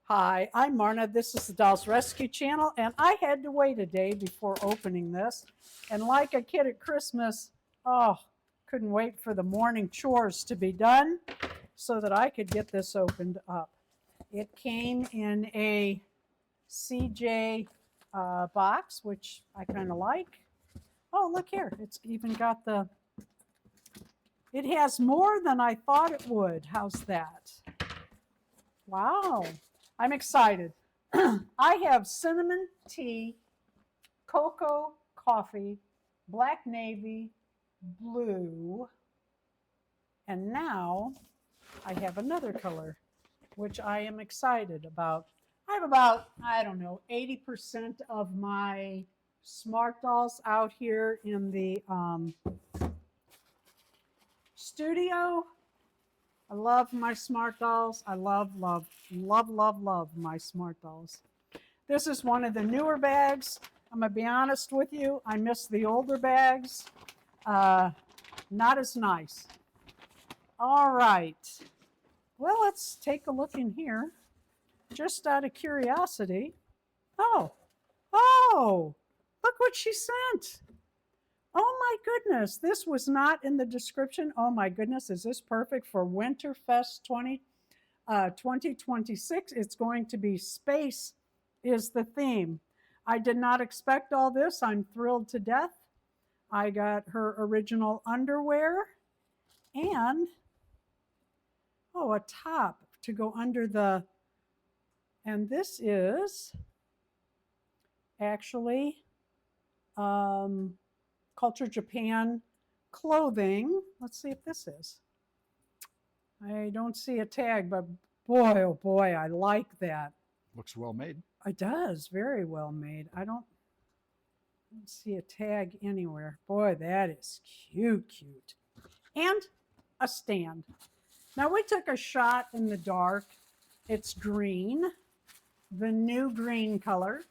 Hi, I'm Marna. This is the Dolls Rescue Channel, and I had to wait a day before opening this. And like a kid at Christmas, oh, couldn't wait for the morning chores to be done so that I could get this opened up. It came in a CJ box, which I kind of like. Oh, look here. It's even got the... It has more than I thought it would. How's that? Wow. I'm excited. I have cinnamon tea, cocoa coffee, black navy, blue, and now I have another color, which I am excited about. I have about, I don't know, 80% of my Smart Dolls out here in the studio. I love my Smart Dolls. I love my Smart Dolls. This is one of the newer bags. I'm going to be honest with you. I miss the older bags. Not as nice. All right. Well, let's take a look in here. Just out of curiosity. Oh, look what she sent. Oh my goodness, this was not in the description. Oh my goodness, is this perfect for Winterfest 2026? It's going to be space is the theme. I did not expect all this. I'm thrilled to death. I got her original underwear and, oh, a top to go under the, and this is actually Culture Japan clothing. Let's see if this is. I don't see a tag, but boy, oh boy, I like that. Looks well made. It does, very well made. I don't see a tag anywhere. Boy, that is cute. And a stand. Now we took a shot in the dark. It's green, the new green color.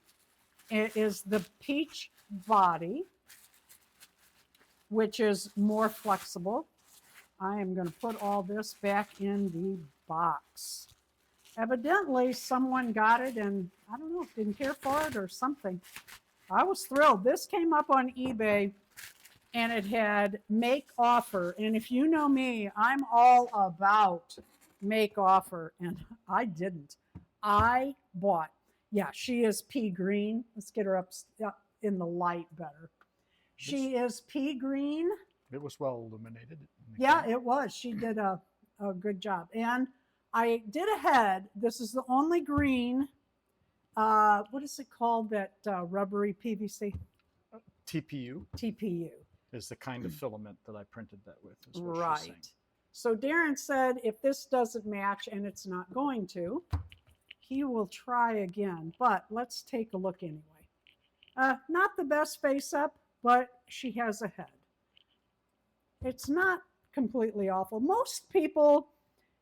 It is the peach body, which is more flexible. I am going to put all this back in the box. Evidently, someone got it and, I don't know, didn't care for it or something. I was thrilled. This came up on eBay and it had make offer. And if you know me, I'm all about make offer, and I didn't. I bought. Yeah, she is pea green. Let's get her up in the light better. She is pea green. It was well illuminated. Yeah, it was. She did a good job. And I did a head. This is the only green. What is it called? That rubbery PVC? TPU. TPU. Is the kind of filament that I printed that with. Is what right. She's saying. So Darren said if this doesn't match, and it's not going to, he will try again. But let's take a look anyway. Not the best face up, but she has a head. It's not completely awful. Most people,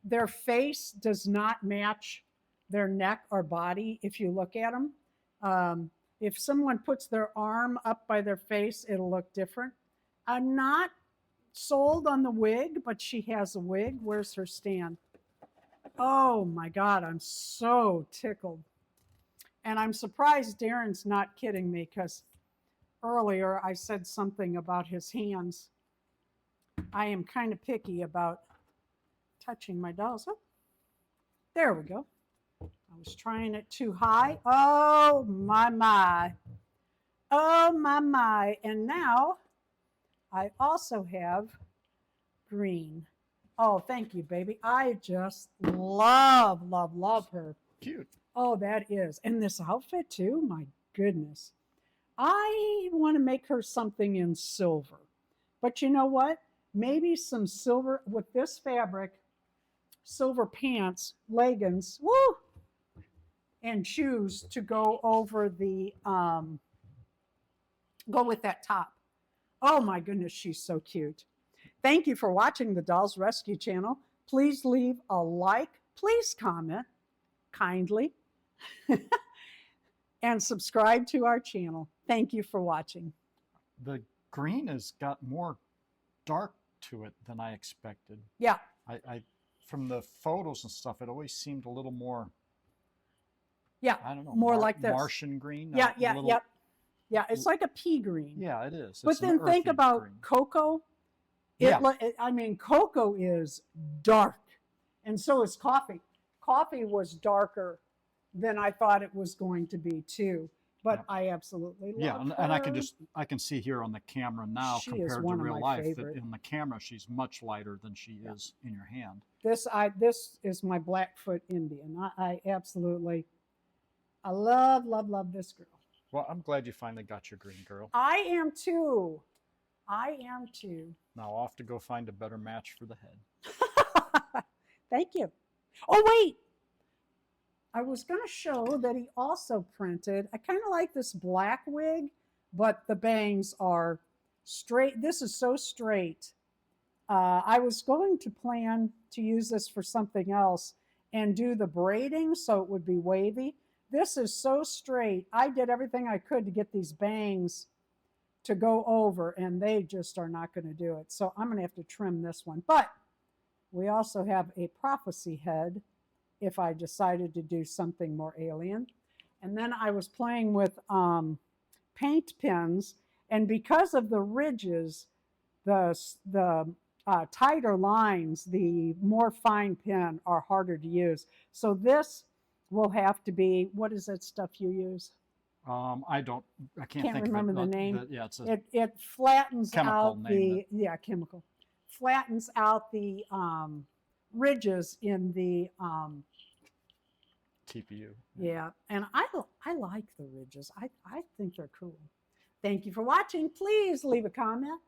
their face does not match their neck or body if you look at them. If someone puts their arm up by their face, it'll look different. I'm not sold on the wig, but she has a wig. Where's her stand? Oh my God, I'm so tickled. And I'm surprised Darren's not kidding me, because earlier I said something about his hands. I am kind of picky about touching my dolls. Oh, there we go. I was trying it too high. Oh my. Oh my. And now I also have green. Oh, thank you, baby. I just love her. Cute. Oh, that is. And this outfit too, my goodness. I want to make her something in silver. But you know what? Maybe some silver with this fabric, silver pants, leggings, woo, and shoes to go over the, go with that top. Oh my goodness, she's so cute. Thank you for watching the Dolls Rescue Channel. Please leave a like, please comment kindly, and subscribe to our channel. Thank you for watching. The green has got more dark to it than I expected. Yeah. I from the photos and stuff, it always seemed a little more Yeah, I don't know, more like this. Martian green. Yeah, yeah, little, yep. Yeah, it's like a pea green. Yeah, it is. But It's an then think earthy about green. cocoa. Yeah. I mean, cocoa is dark, and so is coffee. Coffee was darker than I thought it was going to be too. But Yep. I absolutely love Yeah, her. and I can see here on the camera now She is compared to one of real my life favorite. that in the camera she's much lighter than she is in your hand. This is my Blackfoot Indian. I absolutely, I love this girl. Well, I'm glad you finally got your green girl. I am too. I am too. Now off to go find a better match for the head. Thank you. Oh wait, I was going to show that he also printed. I kind of like this black wig, but the bangs are straight. This is so straight. I was going to plan to use this for something else and do the braiding so it would be wavy. This is so straight. I did everything I could to get these bangs to go over, and they just are not going to do it. So I'm going to have to trim this one. But we also have a prophecy head if I decided to do something more alien. And then I was playing with paint pens, and because of the ridges, the tighter lines, the more fine pen are harder to use. So this will have to be, what is that stuff you use? I can't think remember of it, the name. yeah, it's a It flattens chemical out name the chemical flattens out the ridges in the TPU. yeah, and I like the ridges. I think they're cool. Thank you for watching. Please leave a comment,